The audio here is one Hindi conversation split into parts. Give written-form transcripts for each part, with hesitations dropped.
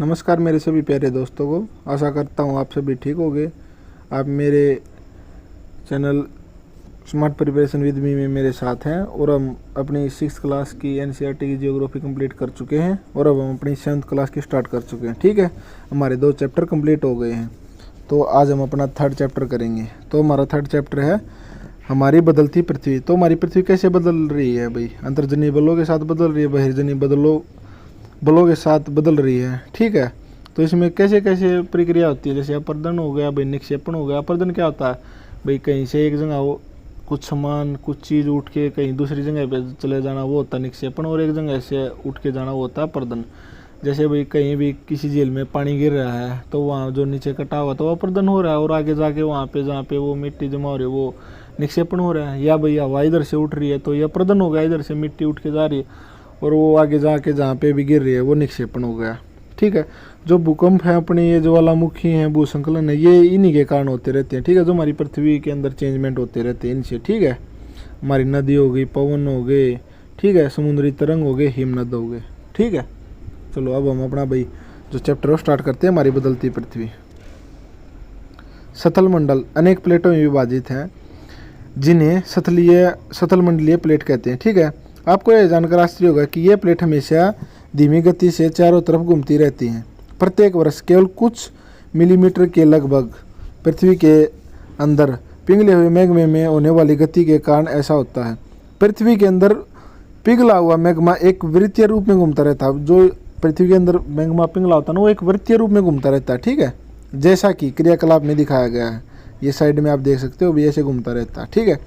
नमस्कार मेरे सभी प्यारे दोस्तों को। आशा करता हूँ आप सभी ठीक होंगे। आप मेरे channel smart preparation with me में मेरे साथ हैं और हम अपनी 6th क्लास की एनसीईआरटी की जियोग्राफी कंप्लीट कर चुके हैं और अब हम अपनी 7th क्लास की स्टार्ट कर चुके हैं। ठीक है, हमारे 2 चैप्टर कंप्लीट हो गए हैं। तो आज हम अपना 3rd चैप्टर करेंगे। तो हमारा 3rd चैप्टर है हमारी बदलती पृथ्वी। तो हमारी पृथ्वी कैसे बदल रही है भाई? अंतर्जनीय बलों के साथ बदल रही है, बहिर्जनीय बलों के साथ बदल रही है। ठीक है, तो इसमें कैसे कैसे प्रक्रिया होती है? जैसे अपर्दन हो गया भाई, निक्षेपण हो गया। अपर्दन क्या होता है भाई? कहीं से एक जगह हो कुछ सामान कुछ चीज़ उठ के कहीं दूसरी जगह पे चले जाना, वो होता है निक्षेपण। और एक जगह से उठ के जाना, वो होता है अपर्दन। जैसे भाई कहीं भी किसी झील में पानी गिर रहा है तो वहाँ जो नीचे कटा हुआ तो अपर्दन हो रहा है, और आगे जाके वहाँ पे जहाँ पे वो मिट्टी जमा हो रही है वो निक्षेपण हो रहा है। या भाई हवा इधर से उठ रही है तो ये अपर्दन हो गया, इधर से मिट्टी उठ के जा रही है और वो आगे जाके जहाँ पे भी गिर रही है वो निक्षेपण हो गया। ठीक है, जो भूकंप है अपने, ये ज्वालामुखी हैं, भूसंकलन है, ये इन्हीं के कारण होते रहते हैं। ठीक है, जो हमारी पृथ्वी के अंदर चेंजमेंट होते रहते हैं इनसे। ठीक है, हमारी नदी हो गई, पवन हो गए, ठीक है, समुद्री तरंग हो गए, हिमनद हो गए। ठीक है, चलो अब हम अपना भाई जो चैप्टर स्टार्ट करते हैं, हमारी बदलती पृथ्वी। सतल मंडल अनेक प्लेटों में विभाजित हैं जिन्हें सतल मंडलीय प्लेट कहते हैं। ठीक है, आपको यह जानकर आश्चर्य होगा कि ये प्लेट हमेशा धीमी गति से चारों तरफ घूमती रहती हैं। प्रत्येक वर्ष केवल कुछ मिलीमीटर के लगभग पृथ्वी के अंदर पिघले हुए मैग्मा में होने वाली गति के कारण ऐसा होता है। पृथ्वी के अंदर पिघला हुआ मैग्मा एक वृत्तीय रूप में घूमता रहता है। जो पृथ्वी के अंदर मैग्मा पिघला होता है ना, वो एक वृत्तीय रूप में घूमता रहता है। ठीक है, जैसा कि क्रियाकलाप में दिखाया गया है। ये साइड में आप देख सकते हो भी ऐसे घूमता रहता है। ठीक है,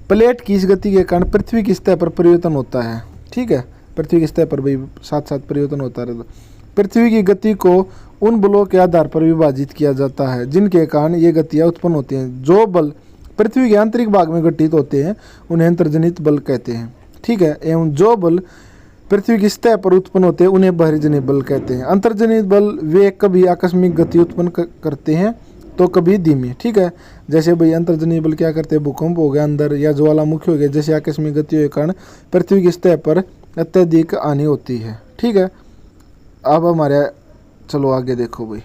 प्लेट की इस गति के कारण पृथ्वी की सतह पर परिवर्तन होता है। ठीक है, पृथ्वी की सतह पर भी साथ साथ परिवर्तन होता रहता है। पृथ्वी की गति को उन बलों के आधार पर विभाजित किया जाता है जिनके कारण ये गतियाँ उत्पन्न होती हैं। जो बल पृथ्वी के आंतरिक भाग में घटित होते हैं उन्हें अंतर्जनित बल कहते हैं। ठीक है, एवं जो बल पृथ्वी की सतह पर उत्पन्न होते हैं उन्हें बहिर्जनित बल कहते हैं। अंतर्जनित बल वे कभी आकस्मिक गति उत्पन्न करते हैं तो कभी धीमी। ठीक है, जैसे भाई अंतर्जनीय बल क्या करते हैं? भूकंप हो गया अंदर या ज्वालामुखी हो गया, जैसे आकस्मिक गति के कारण पृथ्वी की सतह पर अत्यधिक हानि होती है। ठीक है, अब हमारे चलो आगे देखो भाई,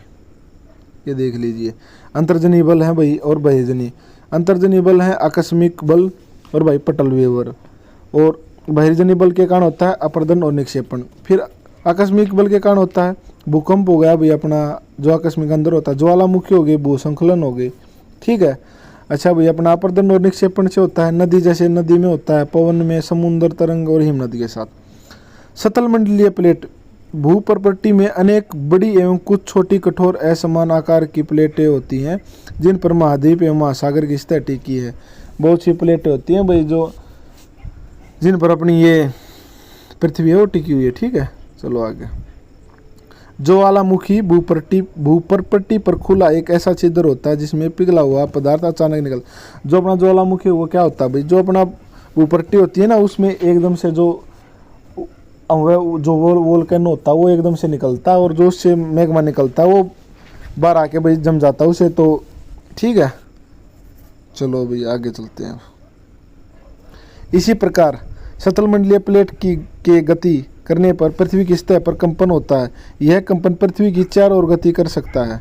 ये देख लीजिए। अंतर्जनीय बल है भाई और बहिर्जनीय। अंतर्जनीय बल है आकस्मिक बल और भाई पटल व्यवहार, और बहिर्जनीय बल के कारण होता है अपर्दन और निक्षेपण। फिर आकस्मिक बल के कारण होता है भूकंप हो गया भाई अपना, जो आकस्मिक अंदर होता है, ज्वालामुखी हो गई, भूसंकलन हो गई। ठीक है, अच्छा भाई अपना अपर्दन और निक्षेपण से होता है नदी, जैसे नदी में होता है, पवन में, समुद्र तरंग और हिमनद के साथ। सतल मंडलीय प्लेट भूपरपट्टी में अनेक बड़ी एवं कुछ छोटी कठोर असमान आकार की प्लेटें होती हैं जिन पर महाद्वीप एवं महासागर की सतह टिकी है। बहुत सी प्लेटें होती हैं भाई जो जिन पर अपनी ये पृथ्वी है वो टिकी हुई है। ठीक है, चलो आगे। ज्वालामुखी भूपरपट्टी पर खुला एक ऐसा छिद्र होता है जिसमें पिघला हुआ पदार्थ अचानक निकल। जो अपना ज्वालामुखी वो क्या होता है भाई? जो अपना भूपट्टी होती है ना, उसमें एकदम से जो वोल्केनो होता है वो एकदम से निकलता है, और जो उससे मैग्मा निकलता है वो बाहर आके भाई जम जाता है उसे। तो ठीक है, चलो भाई आगे चलते हैं। इसी प्रकार सतल मंडलीय प्लेट के गति करने पर पृथ्वी की सतह पर कंपन होता है। यह कंपन पृथ्वी की चारों ओर गति कर सकता है।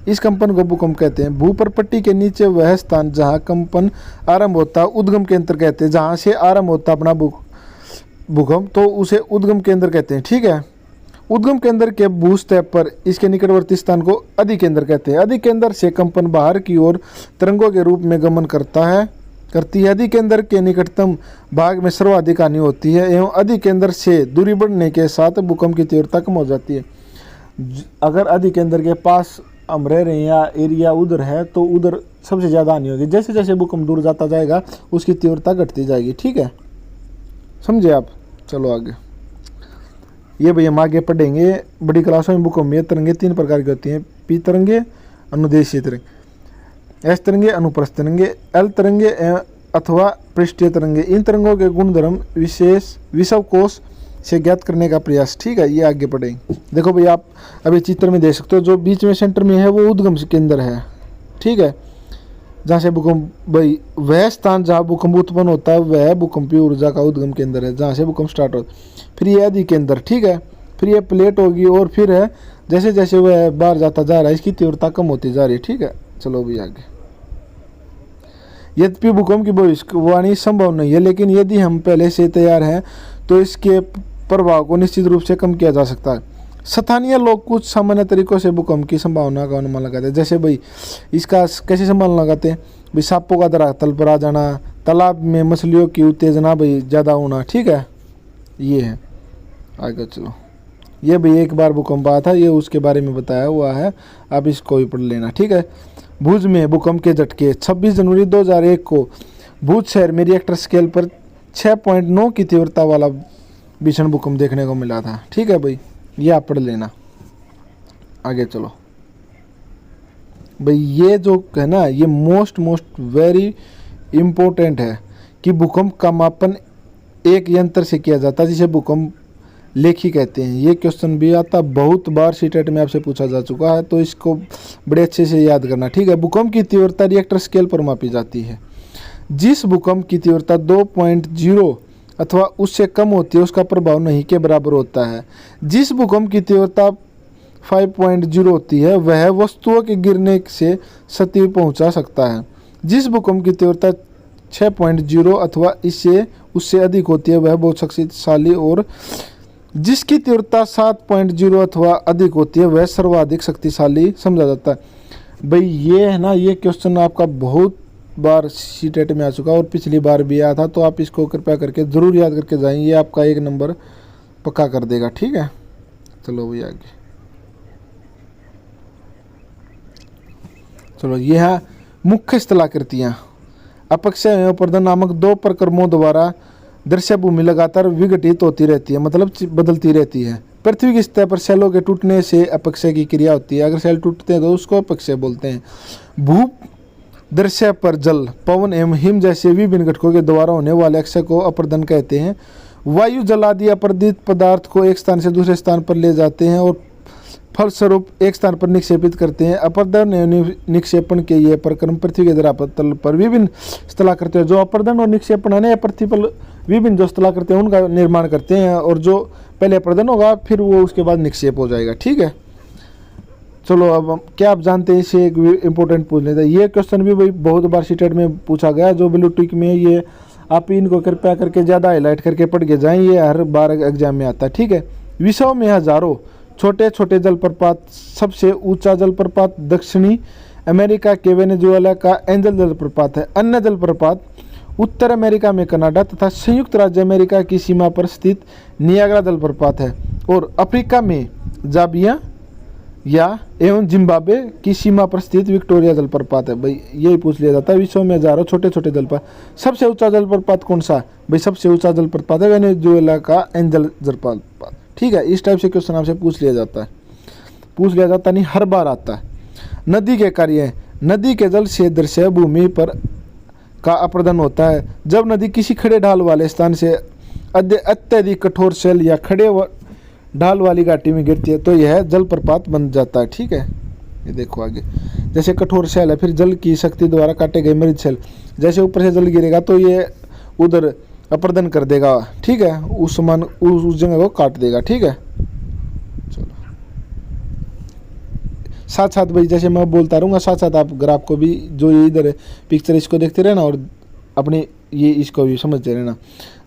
इस कंपन को भूकंप कहते हैं। भूपरपट्टी के नीचे वह स्थान जहां कंपन आरंभ होता है उद्गम केंद्र कहते हैं। जहां से आरंभ होता है अपना भूकंप तो उसे उद्गम केंद्र कहते हैं। ठीक है, उद्गम केंद्र के भूसतह पर इसके निकटवर्ती स्थान को अधिकेंद्र कहते हैं। अधिकेंद्र से कंपन बाहर की ओर तरंगों के रूप में गमन करती है। अधिकेंद्र के निकटतम भाग में सर्वाधिक हानि होती है एवं अधिकेंद्र से दूरी बढ़ने के साथ भूकंप की तीव्रता कम हो जाती है। अगर अधिकेंद्र के पास हम रह रहे हैं या एरिया उधर है तो उधर सबसे ज़्यादा हानि होगी। जैसे जैसे भूकंप दूर जाता जाएगा उसकी तीव्रता घटती जाएगी। ठीक है, समझे आप? चलो आगे। ये भाई हम आगे पढ़ेंगे बड़ी क्लासों में भूकंप में तरंगे 3 प्रकार की होती हैं। पी तरंगे, अनुदेशीय तरंगे, एस तरंगे, अनुप्रस्थ तरंगे, एल तरंगे अथवा पृष्ठीय तरंगे। इन तरंगों के गुणधर्म विशेष विषवकोश से ज्ञात करने का प्रयास। ठीक है, ये आगे पढ़ेंगे। देखो भाई आप अभी चित्र में देख सकते हो, जो बीच में सेंटर में है वो उद्गम केंद्र है। ठीक है, जहाँ से भूकंप भाई वह स्थान जहाँ भूकंप उत्पन्न होता है वह भूकंपीय ऊर्जा का उद्गम केंद्र है, जहाँ से भूकंप स्टार्ट होता है। फिर ये अधिकेंद्र। ठीक है, फिर ये प्लेट होगी और फिर है जैसे जैसे वह बाहर जाता जा रहा है इसकी तीव्रता कम होती जा रही है। ठीक है, चलो भी आगे। यद्यपि भूकंप की भविष्यवाणी संभव नहीं है, लेकिन यदि हम पहले से तैयार हैं तो इसके प्रभाव को निश्चित रूप से कम किया जा सकता है। स्थानीय लोग कुछ सामान्य तरीकों से भूकंप की संभावना का अनुमान लगाते हैं। जैसे भाई इसका कैसे संभावना लगाते हैं, भाई सांपों का धरातल पर आ जाना, तालाब में मछलियों की उत्तेजना भाई ज़्यादा होना। ठीक है, ये है। आगे चलो, ये भाई एक बार भूकंप आया था, ये उसके बारे में बताया हुआ है, आप इसको भी पढ़ लेना। ठीक है, भुज में भूकंप के झटके। 26 जनवरी 2001 को भुज शहर में रिएक्टर स्केल पर 6.9 की तीव्रता वाला भीषण भूकंप देखने को मिला था। ठीक है भाई, ये आप पढ़ लेना। आगे चलो भाई, ये जो है ना ये मोस्ट वेरी इम्पोर्टेंट है कि भूकंप का मापन एक यंत्र से किया जाता है जिसे भूकंप लेखी कहते हैं। ये क्वेश्चन भी आता, बहुत बार सीटेट में आपसे पूछा जा चुका है, तो इसको बड़े अच्छे से याद करना। ठीक है, भूकंप की तीव्रता रिएक्टर स्केल पर मापी जाती है। जिस भूकंप की तीव्रता 2.0 अथवा उससे कम होती है उसका प्रभाव नहीं के बराबर होता है। जिस भूकंप की तीव्रता 5.0 होती है वह वस्तुओं के गिरने से क्षति पहुंचा सकता है। जिस भूकंप की तीव्रता 6.0 अथवा इससे उससे अधिक होती है वह बहुत शक्तिशाली, और जिसकी तीव्रता 7.0 अथवा अधिक होती है वह सर्वाधिक शक्तिशाली समझा जाता है। भाई ये है ना, ये क्वेश्चन आपका बहुत बार सीटेट में आ चुका और पिछली बार भी आया था, तो आप इसको कृपया करके ज़रूर याद करके जाएं, ये आपका 1 नंबर पक्का कर देगा। ठीक है, चलो भाई आगे चलो। ये है मुख्य स्थलाकृतियाँ। अपक्षय एवं अपर्दन नामक 2 प्रक्रमों द्वारा दृश्य भूमि लगातार विघटित होती रहती है, मतलब बदलती रहती है। पृथ्वी की सतह पर सेलों के टूटने से अपक्षय की क्रिया होती है। अगर सेल टूटते हैं तो उसको अपक्षय बोलते हैं। भू दृश्य पर जल, पवन एवं हिम जैसे विभिन्न घटकों के द्वारा होने वाले अक्षय को अपर्दन कहते हैं। वायु, जल आदि अपर्दित पदार्थ को एक स्थान से दूसरे स्थान पर ले जाते हैं और फलस्वरूप एक स्थान पर निक्षेपित करते हैं। अपर्दन एवं निक्षेपण के ये प्रक्रम पृथ्वी के धरातल पर विभिन्न स्थलाकृतियों, जो अपर्दन और निक्षेपण है ना, पृथ्वी पर विभिन्न जो स्थलाकृतियाँ उनका निर्माण करते हैं, और जो पहले अपर्दन होगा फिर वो उसके बाद निक्षेप हो जाएगा। ठीक है, चलो अब क्या आप जानते हैं, इसे एक इम्पोर्टेंट पूछ लेते हैं। ये क्वेश्चन भी भाई बहुत बार सीटेट में पूछा गया, जो ब्लू टिक में, ये आप इनको कृपया करके ज़्यादा हाईलाइट करके पढ़ के जाएं, ये हर बार एग्जाम में आता है। ठीक है, विश्व में हजारों छोटे छोटे जलप्रपात, सबसे ऊंचा जलप्रपात दक्षिणी अमेरिका के वेनेजुएला का एंजल जलप्रपात है। अन्य जलप्रपात उत्तर अमेरिका में कनाडा तथा संयुक्त राज्य अमेरिका की सीमा पर स्थित नियाग्रा जलप्रपात है, और अफ्रीका में जाबिया या एवं जिम्बाब्वे की सीमा पर स्थित विक्टोरिया जलप्रपात है। भाई यही पूछ लिया जाता है, विश्व में हजारों छोटे छोटे जलप्रपात, सबसे ऊंचा जलप्रपात कौन सा? भाई सबसे ऊंचा जलप्रपात है वेनेजुएला का एंजल जलप्रपात। ठीक है, इस टाइप से क्वेश्चन आपसे पूछ लिया जाता नहीं, हर बार आता है। नदी के कार्य, नदी के जल से दृश्य भूमि पर का अपर्दन होता है। जब नदी किसी खड़े ढाल वाले स्थान से अत्यधिक कठोर शैल या खड़े ढाल वाली घाटी में गिरती है तो यह जलप्रपात बन जाता है। ठीक है, ये देखो आगे, जैसे कठोर शैल है, फिर जल की शक्ति द्वारा काटे गए मृद शैल, जैसे ऊपर से जल गिरेगा तो ये उधर अपर्दन कर देगा। ठीक है, उस जगह को काट देगा। ठीक है, चलो साथ साथ भाई जैसे मैं बोलता रहूँगा, साथ साथ आप ग्राफ को भी, जो ये इधर है पिक्चर, इसको देखते रहना और अपने ये इसको भी समझते रहना।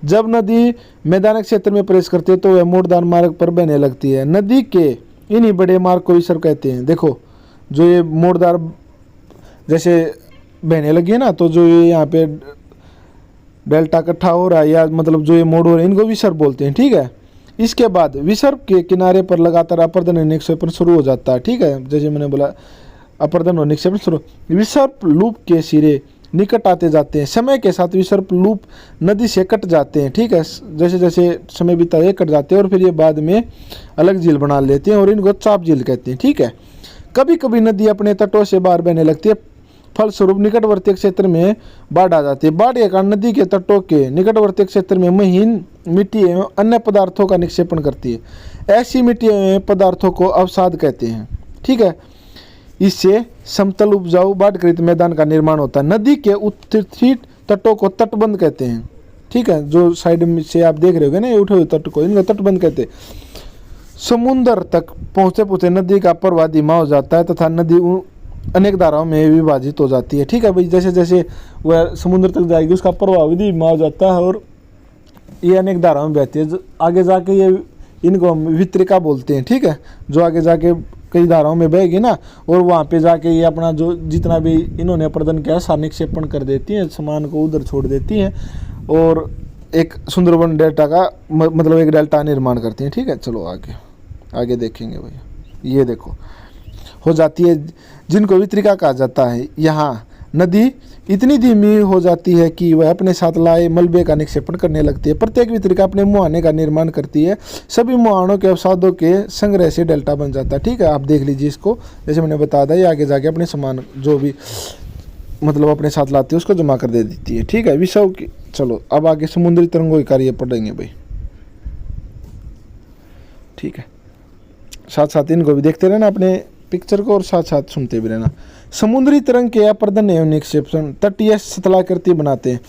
जब नदी मैदानी क्षेत्र में प्रवेश करती है तो वह मोड़दार मार्ग पर बहने लगती है। नदी के इन्हीं बड़े मार्ग को विसर्ग कहते हैं। देखो जो ये मोड़दार जैसे बहने लगी है ना, तो जो ये यहाँ पे डेल्टा इकट्ठा हो रहा है, या मतलब जो ये मोड़ हो रहे हैं, इनको विसर्ग बोलते हैं। ठीक है, इसके बाद विसर्ग के किनारे पर लगातार अपर्दन और निक्षेपण शुरू हो जाता है। ठीक है, जैसे मैंने बोला अपर्दन और निक्षेपण शुरू। विसर्ग लूप के सिरे निकट आते जाते हैं। समय के साथ विसर्ग लूप नदी से कट जाते हैं। ठीक है, जैसे जैसे समय बीता है कट जाते हैं और फिर ये बाद में अलग झील बना लेते हैं और इनको चाप झील कहते हैं। ठीक है, कभी कभी नदी अपने तटों से बाहर बहने लगती है, फलस्वरूप निकटवर्ती क्षेत्र में बाढ़ आ जाती है। बाढ़ के कारण नदी के तटों के निकटवर्ती क्षेत्र में महीन मिट्टी एवं अन्य पदार्थों का निक्षेपण करती है। ऐसी मिट्टी एवं पदार्थों को अवसाद कहते हैं। ठीक है, इससे समतल उपजाऊ बाढ़ग्रस्त मैदान का निर्माण होता है। नदी के उत्तरी तटों को तटबंध कहते हैं। ठीक है, जो साइड में से आप देख रहे होगे ना, ये उठे हुए तट को इनको तटबंध कहते हैं। समुद्र तक पहुँचते पहुँचते नदी का प्रवाह धीमा हो जाता है तथा नदी अनेक धाराओं में विभाजित हो जाती है। ठीक है भाई, जैसे जैसे वह समुद्र तक जाएगी उसका प्रवाह भी धीमा हो जाता है और ये अनेक धाराओं में बहती है। आगे जाके ये इनको हम वितरिका बोलते हैं। ठीक है, जो आगे जाके कई धाराओं में बहेगी ना, और वहाँ पे जाके ये अपना जो जितना भी इन्होंने अपर्दन किया सारा निक्षेपण कर देती हैं, सामान को उधर छोड़ देती हैं और एक सुंदरबन डेल्टा का मतलब एक डेल्टा निर्माण करती हैं। ठीक है, चलो आगे आगे देखेंगे भैया। ये देखो हो जाती है जिनको वितरिका कहा जाता है। यहाँ नदी इतनी धीमी हो जाती है कि वह अपने साथ लाए मलबे का निक्षेपण करने लगती है। प्रत्येक वितरिका अपने मुहाने का निर्माण करती है। सभी मुहानों के अवसादों के संग्रह से डेल्टा बन जाता है। ठीक है, आप देख लीजिए इसको, जैसे मैंने बताया था, ये आगे जाके अपने सामान जो भी मतलब अपने साथ लाती है उसको जमा कर दे देती है। ठीक है, विषव की। चलो अब आगे समुद्री तरंगों के कार्य पढ़ेंगे भाई। ठीक है, साथ साथ इनको भी देखते रहना अपने पिक्चर को और साथ साथ सुनते भी रहना। समुद्री तरंग के अपर्दन एवं निक्षेपण तटीय सतलाकृति बनाते हैं।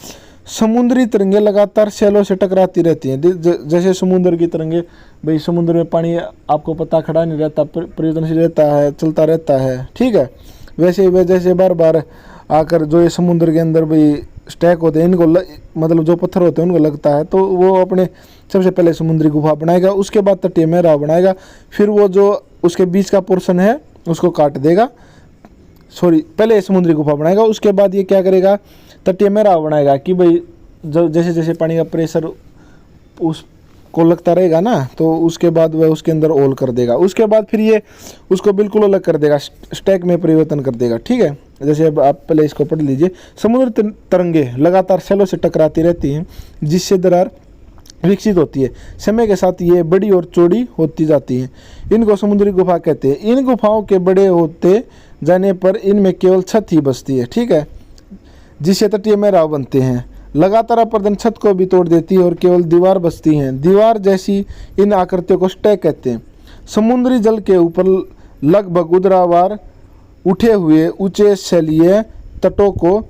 समुद्री तरंगे लगातार सैलों से टकराती रहती हैं। जैसे समुद्र की तरंगे भाई, समुद्र में पानी आपको पता खड़ा नहीं रहता, परिवर्तनशील रहता है, चलता रहता है। ठीक है, वैसे वे जैसे बार बार आकर जो ये समुद्र के अंदर भाई स्टैक होते हैं, इनको मतलब जो पत्थर होते हैं उनको लगता है, तो वो अपने सबसे पहले समुद्री गुफा बनाएगा, उसके बाद तटीय मेहराब बनाएगा, फिर वो जो उसके बीच का पोर्शन है उसको काट देगा। सॉरी, पहले समुद्री गुफा बनाएगा, उसके बाद ये क्या करेगा, तटीय मेहराब बनाएगा कि भाई जो जैसे जैसे पानी का प्रेशर उसको लगता रहेगा ना, तो उसके बाद वह उसके अंदर ओल कर देगा। उसके बाद फिर ये उसको बिल्कुल अलग कर देगा, स्टैक में परिवर्तन कर देगा। ठीक है, जैसे अब आप पहले इसको पढ़ लीजिए। समुद्र तरंगे लगातार सैलों से टकराती रहती हैं जिससे दरार विकसित होती है। समय के साथ ये बड़ी और चौड़ी होती जाती हैं। इनको समुद्री गुफा कहते हैं। इन गुफाओं के बड़े होते जाने पर इनमें केवल छत ही बचती है। ठीक है, जिससे तटीय मेहराब बनते हैं। लगातार अपर्दन छत को भी तोड़ देती है और केवल दीवार बचती हैं। दीवार जैसी इन आकृतियों को स्टैक कहते हैं। समुद्री जल के ऊपर लगभग ऊर्ध्वाधर उठे हुए ऊंचे शैलीय तटों को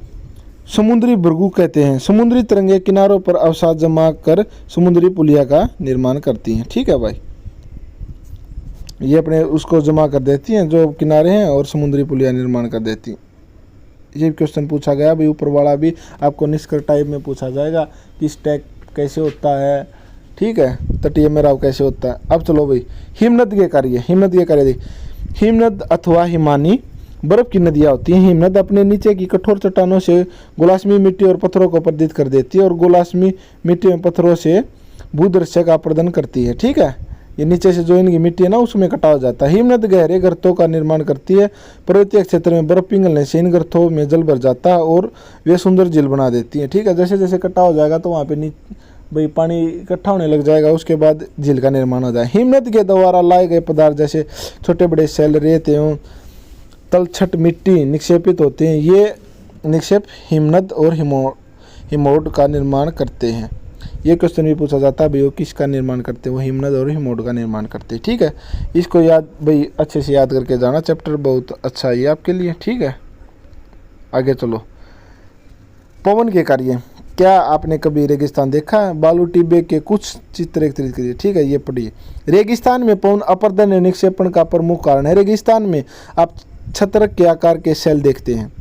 समुद्री भृगु कहते हैं। समुद्री तरंगे किनारों पर अवसाद जमा कर समुद्री पुलिया का निर्माण करती हैं। ठीक है भाई, ये अपने उसको जमा कर देती हैं जो किनारे हैं और समुद्री पुलिया निर्माण कर देती हैं। ये क्वेश्चन पूछा गया भाई, ऊपर वाला भी आपको निष्कर टाइप में पूछा जाएगा कि स्टैक कैसे होता है। ठीक है, तटीय मेहराब कैसे होता है। अब चलो भाई हिमनद के कार्य। हिमनद के कार्य देख, हिमनद अथवा हिमानी बर्फ की नदियाँ होती हैं। हिमनद अपने नीचे की कठोर चट्टानों से गोलाश्मी मिट्टी और पत्थरों को अपरदित कर देती है और गोलाश्मी मिट्टी में पत्थरों से भूदृश्य का प्रदान करती है। ठीक है, ये नीचे से जो इनकी मिट्टी है ना उसमें कटा हो जाता है। हिमनद गहरे गर्तों का निर्माण करती है। पर्वतीय क्षेत्र में बर्फ पिघलने से इन गर्तों में जल भर जाता है और वे सुंदर झील बना देती है। ठीक है, जैसे जैसे कटा हो जाएगा तो वहाँ पे भाई पानी इकट्ठा होने लग जाएगा, उसके बाद झील का निर्माण हो जाए। हिमनद के द्वारा लाए गए पदार्थ जैसे छोटे बड़े सेल, रेत एवं तलछट मिट्टी निक्षेपित होते हैं। ये निक्षेप हिमनद और हिमोड का निर्माण करते हैं। ये क्वेश्चन भी पूछा जाता है भाई वो किसका निर्माण करते हैं, वो हिमनद और हिमोड का निर्माण करते हैं। ठीक है, इसको याद भाई अच्छे से याद करके जाना, चैप्टर बहुत अच्छा है आपके लिए। ठीक है, आगे चलो। पवन के कार्य। क्या आपने कभी रेगिस्तान देखा है? बालू टिब्बे के कुछ चित्र एकत्रित करिए। ठीक है, ये पढ़िए। रेगिस्तान में पवन अपर्दन निक्षेपण का प्रमुख कारण है। रेगिस्तान में आप छत्रक के आकार के सेल देखते हैं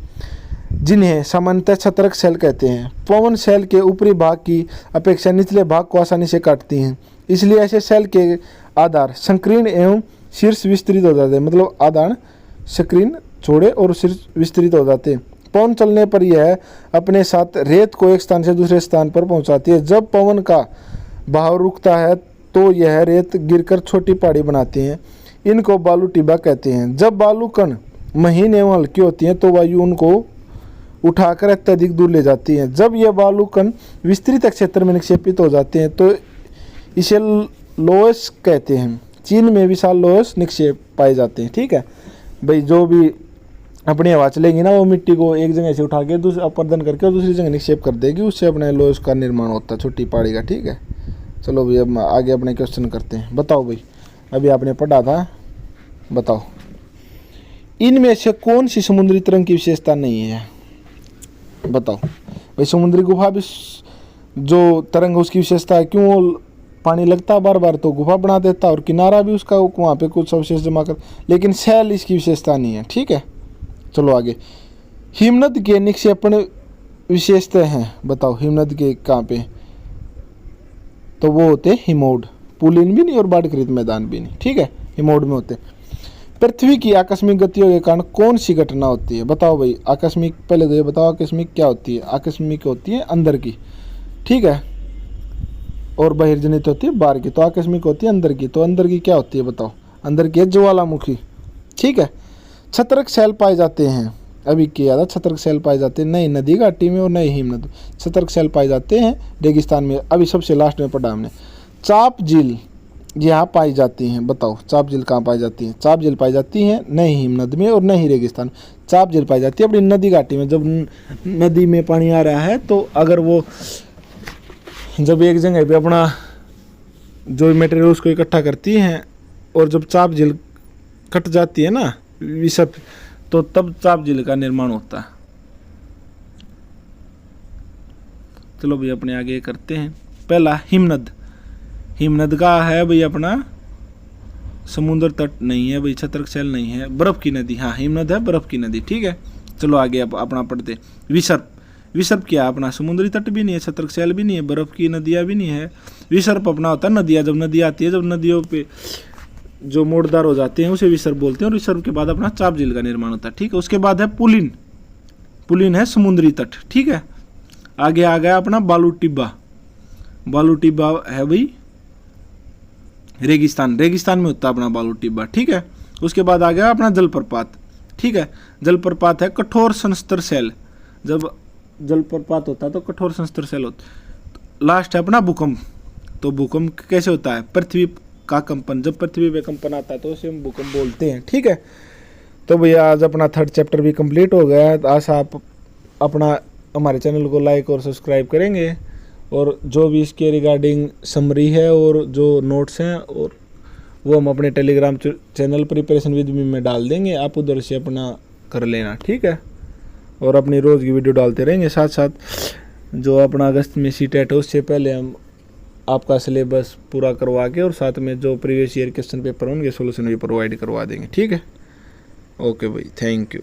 जिन्हें सामान्यतः छत्रक सेल कहते हैं। पवन सेल के ऊपरी भाग की अपेक्षा निचले भाग को आसानी से काटती हैं, इसलिए ऐसे सेल के आधार संकीर्ण एवं शीर्ष विस्तृत हो जाते हैं। मतलब आधार संकीर्ण छोड़े और शीर्ष विस्तृत हो जाते हैं। पवन चलने पर यह अपने साथ रेत को एक स्थान से दूसरे स्थान पर पहुंचाती है। जब पवन का बहाव रुकता है तो यह रेत गिरकर छोटी पहाड़ी बनाती है। इनको बालू टिब्बा कहते हैं। जब बालू कण महीन एवं हल्की होती हैं तो वायु उनको उठाकर अत्यधिक दूर ले जाती है। जब यह बालू कण विस्तृत क्षेत्र में निक्षेपित हो जाते हैं तो इसे लोहस कहते हैं। चीन में विशाल लोहस निक्षेप पाए जाते हैं। ठीक है भाई, जो भी अपनी हवा चलेगी ना वो मिट्टी को एक जगह से उठा के दूसरा अपर्दन करके और दूसरी जगह निक्षेप कर देगी, उससे अपने लोहस का निर्माण होता है, छोटी पहाड़ी का। ठीक है, चलो भाई अब आगे अपने क्वेश्चन करते हैं। बताओ भाई, अभी आपने पढ़ा था, बताओ इनमें से कौन सी समुद्री तरंग की विशेषता नहीं है? बताओ भाई। समुद्री गुफा भी जो तरंग उसकी विशेषता है, क्यों पानी लगता बार बार तो गुफा बना देता, और किनारा भी उसका वहाँ पे कुछ अवशेष जमा कर, लेकिन सेल इसकी विशेषता नहीं है। ठीक है, चलो आगे। हिमनद के निक्षेपण विशेषता हैं, बताओ हिमनद के कहाँ पे, तो वो होते हिमोड, पुलिन भी नहीं और बाढ़कृत मैदान भी नहीं। ठीक है, हिमोड में होते। पृथ्वी की आकस्मिक गतियों के कारण कौन सी घटना होती है, बताओ भाई। आकस्मिक, पहले तो ये बताओ आकस्मिक क्या होती है। आकस्मिक होती है अंदर की, ठीक है, और बहिर्जनित होती है बाहर की। तो आकस्मिक होती है अंदर की, तो अंदर की क्या होती है बताओ। अंदर की है ज्वालामुखी। ठीक है, छत्रक शैल पाए जाते हैं, अभी किया था, छत्रक शैल पाए जाते हैं नई नदी घाटी में और नई हिमनद। छत्रक शैल पाए जाते हैं रेगिस्तान में, अभी सबसे लास्ट में पढ़ा हमने। चाप झील यहाँ पाई जाती हैं, बताओ चाप झील कहाँ पाई जाती है। चाप झील पाई जाती है नई हिमनद में और नई रेगिस्तान में। चाप झील पाई जाती है अपनी नदी घाटी में, जब नदी में पानी आ रहा है तो अगर वो जब एक जगह पे अपना जो मटेरियल उसको इकट्ठा करती हैं, और जब चाप झील कट जाती है ना विसर्प, तो तब चाप झील का निर्माण होता है। चलो भाई अपने आगे करते हैं। पहला हिमनद, हिमनद का है भाई अपना समुद्र तट नहीं है भाई, छत्रक शैल नहीं है, बर्फ की नदी। हाँ हिमनद है बर्फ की नदी। ठीक है, चलो आगे अपना पढ़ते। विसर्प, विसर्प क्या अपना समुद्री तट भी नहीं है, छत्रक शैल भी नहीं है, बर्फ की नदियाँ भी नहीं है। विसर्प अपना होता है नदियाँ, जब नदी आती है, जब नदियों पे जो मोड़दार हो जाते हैं उसे विसर्प बोलते हैं। और विसर्प के बाद अपना चाप झील का निर्माण होता है। ठीक है, उसके बाद है पुलिन, पुलिन है समुद्री तट। ठीक है, आगे आ गया अपना बालू टिब्बा, बालू टिब्बा है भाई रेगिस्तान, रेगिस्तान में होता है अपना बालू टिब्बा। ठीक है, उसके बाद आ गया अपना जलप्रपात। ठीक है, जलप्रपात है कठोर संस्तर शैल, जब जलप्रपात होता है तो कठोर संस्तर शैल होता। लास्ट है अपना भूकंप, तो भूकंप कैसे होता है, पृथ्वी का कंपन, जब पृथ्वी में कंपन आता है तो उसे हम भूकंप बोलते हैं। ठीक है, तो भैया आज अपना 3rd चैप्टर भी कंप्लीट हो गया है। आशा आप अपना हमारे चैनल को लाइक और सब्सक्राइब करेंगे, और जो भी इसके रिगार्डिंग समरी है और जो नोट्स हैं और वो हम अपने Telegram channel preparation with me में डाल देंगे, आप उधर से अपना कर लेना। ठीक है, और अपनी रोज़ की वीडियो डालते रहेंगे। साथ साथ जो अपना अगस्त में सीटेट है उससे पहले हम आपका सिलेबस पूरा करवा के, और साथ में जो प्रीवियस ईयर क्वेश्चन पेपर होंगे सोल्यूशन भी प्रोवाइड करवा देंगे। ठीक है, ओके भाई, थैंक यू।